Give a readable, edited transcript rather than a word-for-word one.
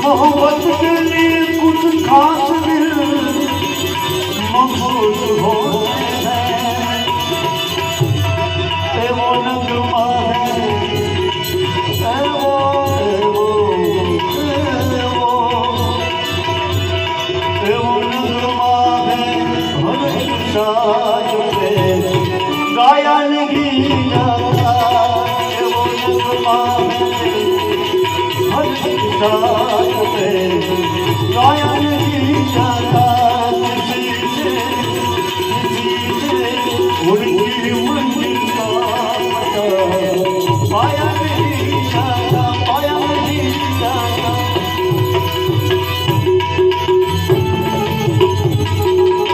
मोहब्बत के लिए कुछ खास दिल मखसूस होते हैं। वो नगमा है, वो नगमा है हर एक साज पे गाया नहीं जाता। वो नगमा है हर एक साज पे